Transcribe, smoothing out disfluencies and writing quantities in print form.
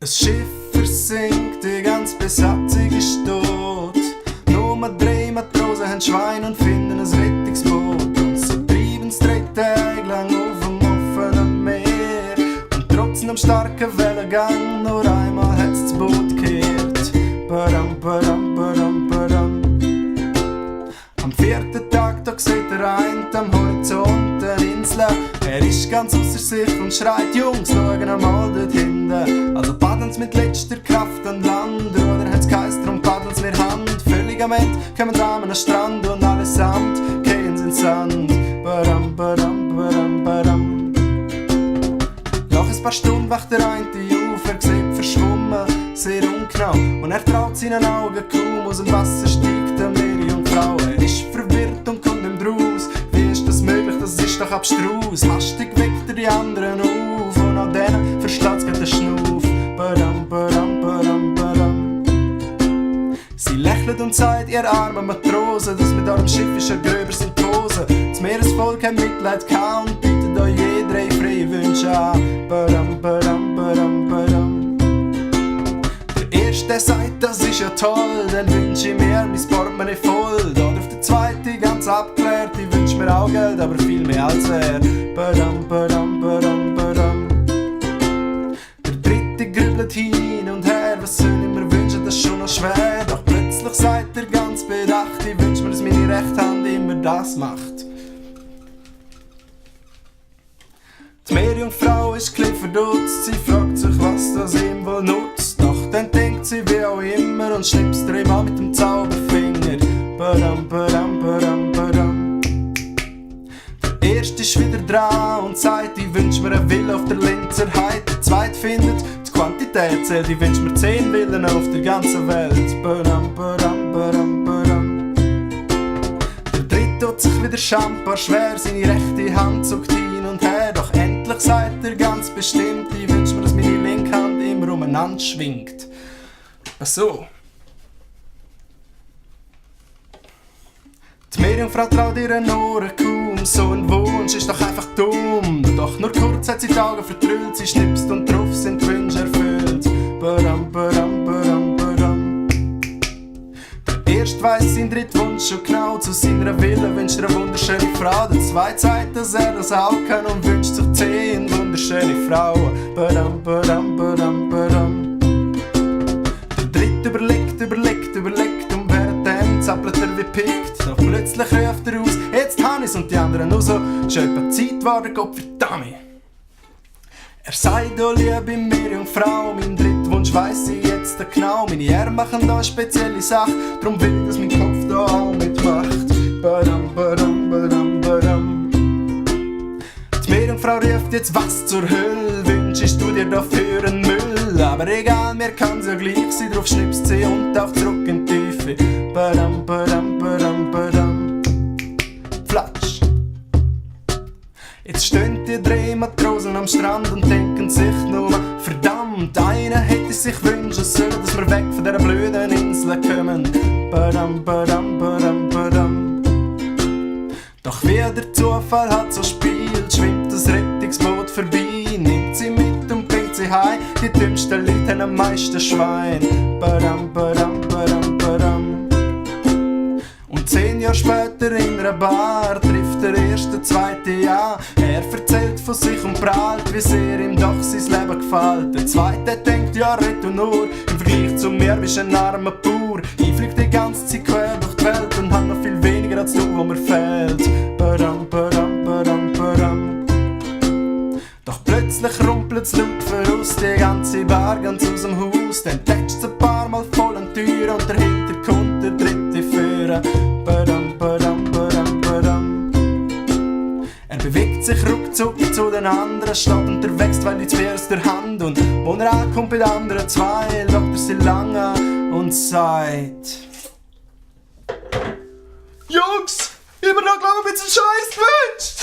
Ein Schiff versinkt, die ganze Besatzung ist tot. Nur 3 Matrosen haben Schwein und finden ein Rettungsboot. Und so treiben's 3 Tage lang auf dem offenen Meer. Und trotz einem starken Wellengang nur einmal hat's das Boot gekehrt. Badam, badam, badam, badam. Am 4. Tag, da sieht eine am Horizont eine Insel. Er ist ganz ausser sich und schreit: Jungs, schauen einmal dort hinten. Also paddeln's mit letzter Kraft an Land, oder hat's geheißen, drum paddeln's mir Hand. Völlig am Ende kommen sie an den Strand und allesamt gehen sie in den Sand. Badam, badam, badam, badam. Nach ein paar Stunden wacht der eine auf, er sieht verschwommen, sehr ungenau. Und er traut seinen Augen kaum, aus dem Wasser steigt eine Meerjungfrau. Er ist verwirrt und kommt nicht raus. Wie ist das möglich, das ist doch abstrus. Hastig weckt er die anderen auf und an denen versteht's grad den Schnuff. Badam, badam, badam, badam. Sie lächelt und sagt, ihr armen Matrosen, das mit eurem Schiff ist ja gröber sind die Hosen. Das Meeresvolk hat Mitleid kaum und bietet euch je 3 freie Wünsche an. Badam, badam, badam, badam. Der Erste sagt, das ist ja toll, dann wünsch ich mir mein Portemonnaie voll. Oder auf der Zweite ganz abgeklärt, ich wünsch mir auch Geld, aber viel mehr als er. Badam, badam, badam, badam. Der Dritte grübelt hin und her, was soll ich mir wünschen, das ist schon noch schwer. Doch plötzlich sagt er ganz bedacht, ich wünsch mir, dass meine rechte Hand immer das macht. Die Meerjungfrau ist klein verdutzt, sie fragt sich, was das ihm wohl nutzt. Doch dann denkt sie wie auch immer und schnippst 3 Mal mit dem Zauberfinger. Badam, badam, badam, badam. Der Erste ist wieder dran und sagt, ich wünsch mir eine Villa auf der Linzer Heide. Der Zweite findet, die Quantität zählt, ich wünsch mir 10 Villen auf der ganzen Welt. Badam, badam, badam, badam. Der Dritte tut sich wieder schambar schwer, seine rechte Hand zuckt hin und her. Doch endlich sagt er ganz bestimmt, ich wünsch mir, dass meine linke Hand immer umeinander schwingt. Ach so. Die Meerjungfrau traut ihren Ohren kaum, so ein Wunsch ist doch einfach dumm. Doch nur kurz hat sie die Augen vertrüllt, sie schnipst und drauf sind die Wünsche erfüllt. Badam, badam, badam, badam. Der Erste weiss seinen dritten Wunsch schon genau, zu seiner Villa wünscht er eine wunderschöne Frau. Der Zweite sagt, dass er das auch kann und wünscht sich 10 wunderschöne Frauen. Badam, badam, badam, badam. Der Dritte überlegt und währenddem zappelt er wie pickt. Doch plötzlich ruft er aus, jetzt Hannes und die anderen nur so, ist etwa Zeit geworden, Gott verdammt. Er sagt, oh liebe Meerjungfrau, mein dritter Wunsch weiss ich jetzt genau. Meine Herren machen da eine spezielle Sache, drum will ich, dass mein Kopf da auch mitmacht. Badam, badam, badam, badam. Die Meerjungfrau ruft jetzt, was zur Hölle wünschst du dir da für einen Müll? Aber egal, mir kann's ja gleich sein, drauf schnippst sie und taucht zurück in die Tiefe. Badam, badam, badam, badam. Flatsch. Jetzt stehen die 3 Matrosen am Strand und denken sich nur, verdammt, einer hätte sich wünschen sollen, dass wir weg von dieser blöden Insel kommen. Badam, badam, badam, badam. Doch wie der Zufall hat so spielt, schwimmt das Rettungsboot vorbei, nimmt sie mit und bringt sie heim. Die dümmsten Leute haben am meisten Schwein. Badam, badam, badam, badam. Und 10 Jahre später in einer Bar trifft der erste, zweite Jahr. Er erzählt von sich und prahlt, wie sehr ihm doch sein Leben gefällt. Der Zweite denkt, ja red du nur, im Vergleich zu mir bist ein armer Bauer. Ich flieg die ganze Zeit quer durch die Welt und hab noch viel weniger als du, wo mir fehlt. Badam, badam, badam, badam. Doch plötzlich rumpelt's laut voraus, die ganze Bar ganz aus dem Haus. Dann tätscht's ein paar Mal voll an die Tür und dahinter kommt der dritte Führer. Badam, badam, badam, badam. Er bewegt sich ruckzuck zu den anderen, steht und er wächst, weil nichts mehr aus der Hand. Und wo er ankommt bei den anderen 2, schaut er sie lang an und sagt: Jungs, ich hab mir da glaub ich ein bisschen Scheiß gewünscht.